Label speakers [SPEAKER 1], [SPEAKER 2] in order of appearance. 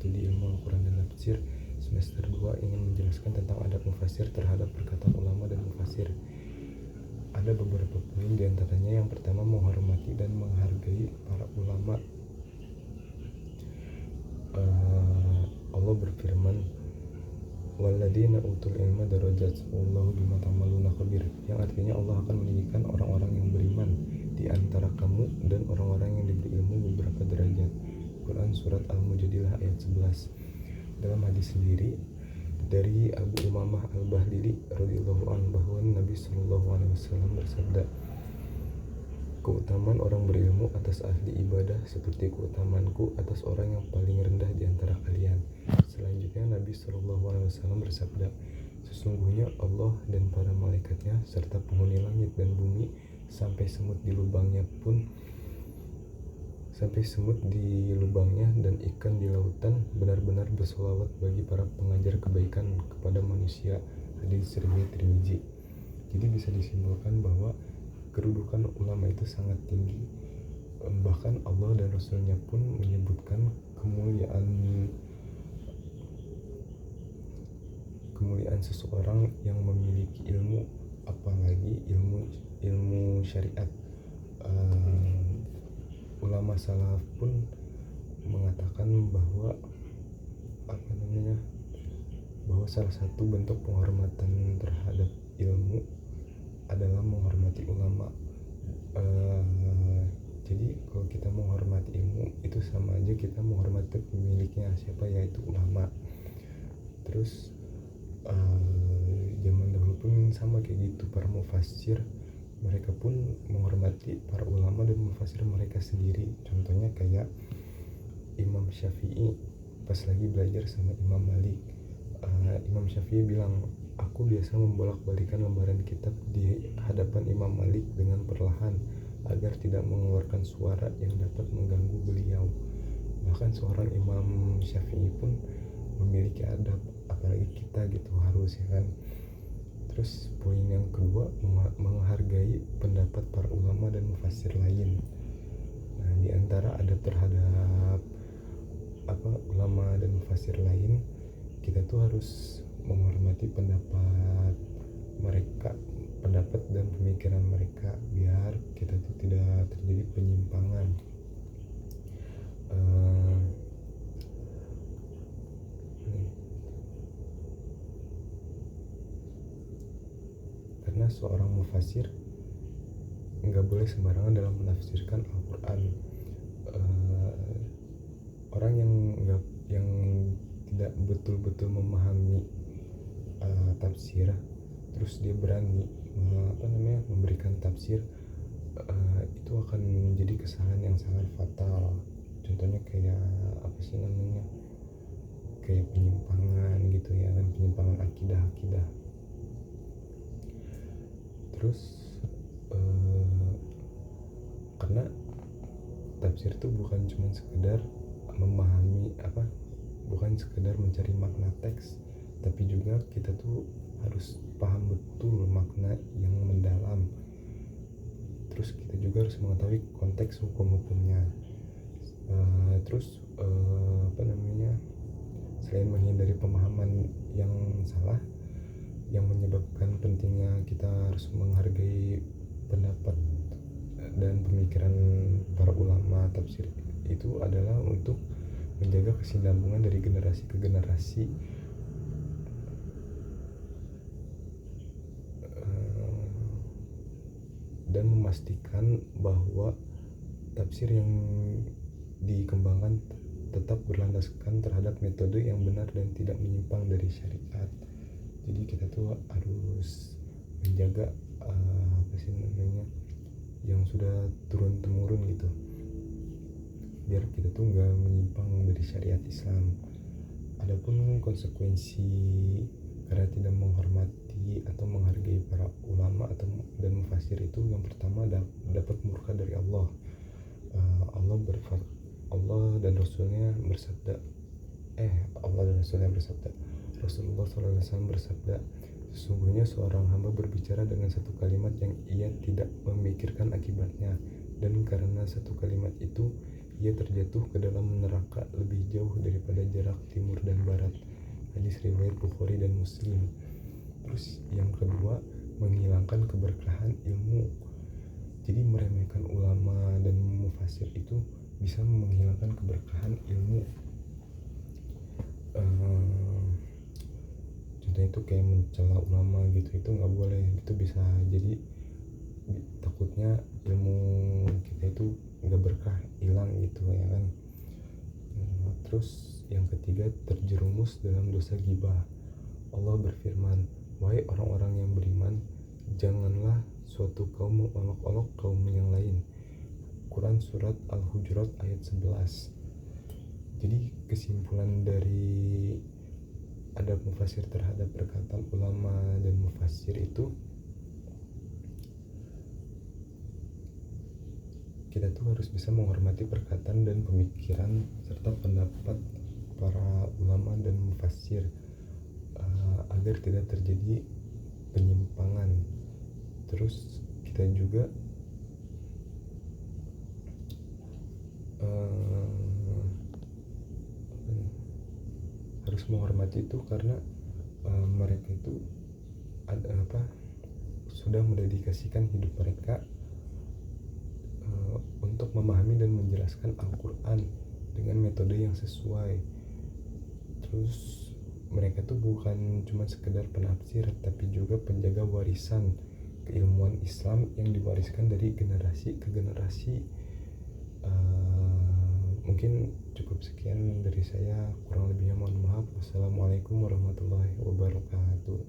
[SPEAKER 1] Studi Ilmu Al-Quran dan Tafsir semester 2 ingin menjelaskan tentang adab mufasir terhadap perkataan ulama dan mufasir. Ada beberapa poin, diantaranya yang pertama menghormati dan menghargai para ulama. Allah berfirman, walladzina utul ilma darajat wallahu bima ta'maluna khabir, yang artinya Allah akan meninggikan orang-orang yang beriman di antara kamu dan orang-orang yang diberi ilmu beberapa derajat. Quran Surat Al-Mujadilah ayat 11. Dalam hadis sendiri dari Abu Umamah Al-Bahlili radhiyallahu anhu bahwa Nabi sallallahu alaihi wasallam bersabda, keutamaan orang berilmu atas ahli ibadah seperti keutamaanku atas orang yang paling rendah di antara kalian. Selanjutnya Nabi sallallahu alaihi wasallam bersabda, sesungguhnya Allah dan para malaikatnya serta penghuni langit dan bumi sampai semut di lubangnya dan ikan di lautan benar-benar bersolawat bagi para pengajar kebaikan kepada manusia. Hadis riwayat Tirmizi. Jadi bisa disimpulkan bahwa kedudukan ulama itu sangat tinggi. Bahkan Allah dan Rasulnya pun menyebutkan kemuliaan seseorang yang memiliki ilmu, apalagi ilmu syariat. Ulama salaf pun mengatakan bahwa salah satu bentuk penghormatan terhadap ilmu adalah menghormati ulama. Jadi kalau kita menghormati ilmu itu sama aja kita menghormati pemiliknya, siapa, yaitu ulama. Terus zaman dahulu pun sama kayak gitu, para mufassir mereka pun menghormati para ulama dan mufassir mereka sendiri. Contohnya kayak Imam Syafi'i pas lagi belajar sama Imam Malik. Imam Syafi'i bilang, aku biasa membolak-balikan lembaran kitab di hadapan Imam Malik dengan perlahan agar tidak mengeluarkan suara yang dapat mengganggu beliau. Bahkan seorang Imam Syafi'i pun memiliki adab, apalagi kita gitu, harus ya kan. Terus poin yang kedua, menghargai pendapat para ulama dan mufassir lain. Nah, di antara adab terhadap ulama dan mufassir lain, kita tuh harus menghormati pendapat mereka, pendapat dan pemikiran mereka, biar kita tuh tidak terjadi penyimpangan. Karena seorang mufassir nggak boleh sembarangan dalam menafsirkan Al-Quran. Orang yang tidak betul-betul memahami tafsir, terus dia berani memberikan tafsir, itu akan menjadi kesalahan yang sangat fatal. Contohnya kayak kayak penyimpangan gitu ya kan, penyimpangan akidah. Terus karena tafsir itu bukan cuma sekedar memahami bukan sekedar mencari makna teks, tapi juga kita tuh harus paham betul makna yang mendalam. Terus kita juga harus mengetahui konteks hukum-hukumnya. Selain menghindari pemahaman yang salah yang menyebabkan pentingnya kita harus menghargai pendapat dan pemikiran para ulama tafsir, itu adalah untuk menjaga kesinambungan dari generasi ke generasi. Dan memastikan bahwa tafsir yang dikembangkan tetap berlandaskan terhadap metode yang benar dan tidak menyimpang dari syariat. Jadi kita tuh harus menjaga yang sudah turun-temurun gitu, biar kita tuh nggak menyimpang dari syariat Islam. Adapun konsekuensi karena tidak menghormati atau menghargai para ulama dan mufassir itu, yang pertama dapat murka dari Allah. Allah dan Rasulnya bersabda, Rasulullah SAW bersabda, sesungguhnya seorang hamba berbicara dengan satu kalimat yang ia tidak memikirkan akibatnya, dan karena satu kalimat itu ia terjatuh ke dalam neraka lebih jauh daripada jarak timur dan barat. Hadis riwayat Bukhari dan Muslim. Terus yang kedua, menghilangkan keberkahan ilmu. Jadi meremehkan ulama dan mufasir itu bisa menghilangkan keberkahan ilmu. Contohnya itu kayak mencela ulama gitu, itu nggak boleh. Itu bisa jadi takutnya ilmu kita itu nggak berkah, hilang gitu ya kan. Terus yang ketiga, terjerumus dalam dosa ghibah. Allah berfirman, wahai orang-orang yang beriman, janganlah suatu kaum mengolok-olok kaum yang lain. Quran surat Al-Hujurat ayat 11. Jadi kesimpulan dari adab mufasir terhadap perkataan ulama dan mufasir itu, kita tuh harus bisa menghormati perkataan dan pemikiran serta pendapat para ulama dan mufasir agar tidak terjadi penyimpangan. Terus kita juga harus menghormati itu karena mereka itu sudah mendedikasikan hidup mereka untuk memahami dan menjelaskan Al-Quran dengan metode yang sesuai. Terus mereka tuh bukan cuma sekedar penafsir, tapi juga penjaga warisan keilmuan Islam yang diwariskan dari generasi ke generasi. Mungkin cukup sekian dari saya, kurang lebihnya mohon maaf. Wassalamualaikum warahmatullahi wabarakatuh.